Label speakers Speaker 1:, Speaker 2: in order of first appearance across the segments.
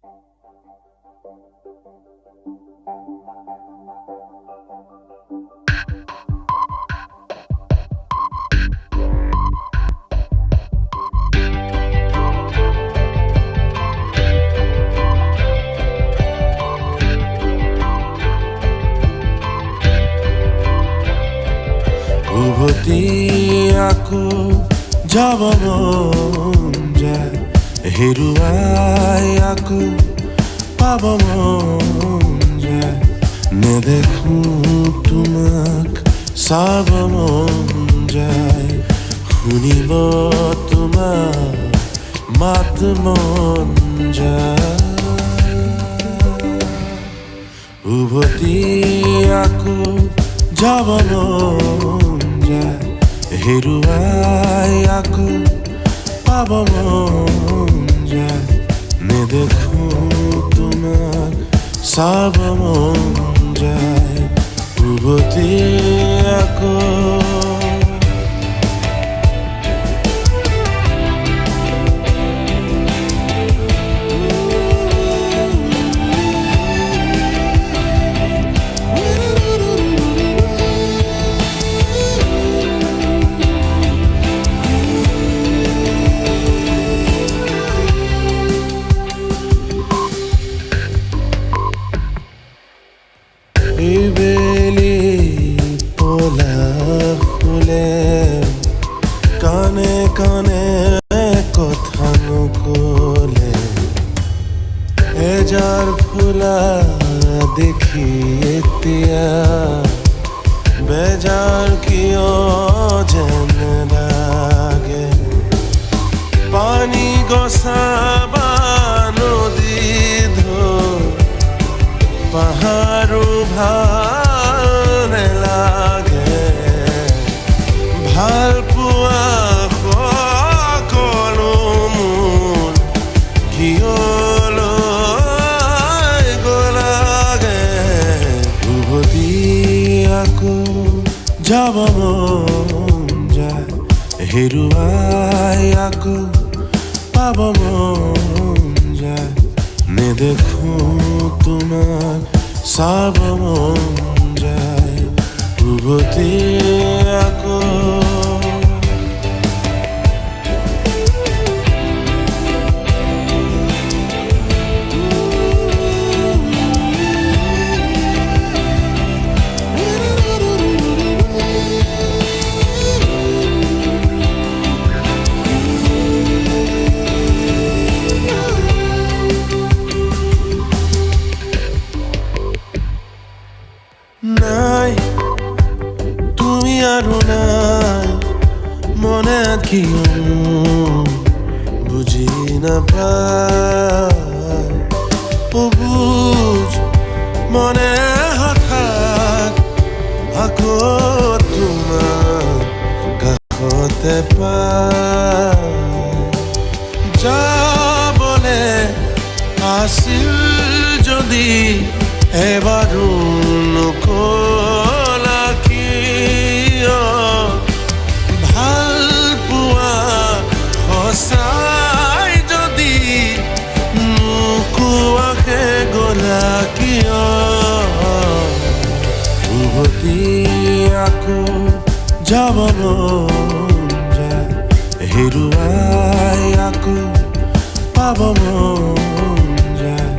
Speaker 1: উভতি আকৌ যাব মন যায়, হেৰুৱাই আকৌ পাব মন যায়। নেদেখো তোমাক চাব মন যায়, শুনিব তোমাৰ মাত মন যায়। উভতি আকৌ যাব মন যায়, হেৰুৱাই আকৌ পাব মন যায়। নেদেখো তোমাক চাব মন যায়, উভতি আকৌ। বেলি পলাশ ফুলে কানে কানে কথা নকলে, এজাৰ ফুলা দেখি এতিয়া বেজাৰ কিয় যেন লাগে। পানী গছাবা নদী ধৰ পাহাৰো ভাল নেলাগে। ভাল পোৱা সকলো মোৰ কিয়লৈ গলাগে। উভতি আকৌ যাব মন যায়, হেৰুৱাই আকৌ পাব মন যায়। নেদেখো তোমাক চাব মন যায়, উভতি আকৌ। নাই তুমি আৰু নাই মনত কিয় বুজি নাপায়। বুজ মনে হঠাৎ আকৌ তোমাৰ কাষতে পায়। যাবলে আছিল যদি এবাৰো নকলা কিয়। ভাল পোৱা সঁচাই যদি নোকোৱাকে গলা কিয়। উভতি আকৌ যাব মন যায়, হেৰুৱাই আকৌ পাব মন যায়।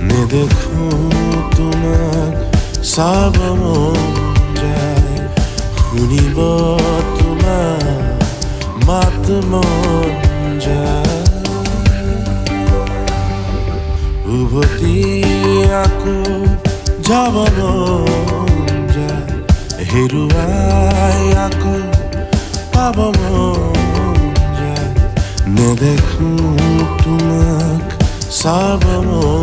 Speaker 1: নেদেখো তোমাক চাব মন যায়, শুনিব তোমাৰ মাত মন যায়। উভতি আকৌ যাব মন যায়, হেৰুৱাই আকৌ পাব মন যায়। নেদেখো তোমাক চাব মন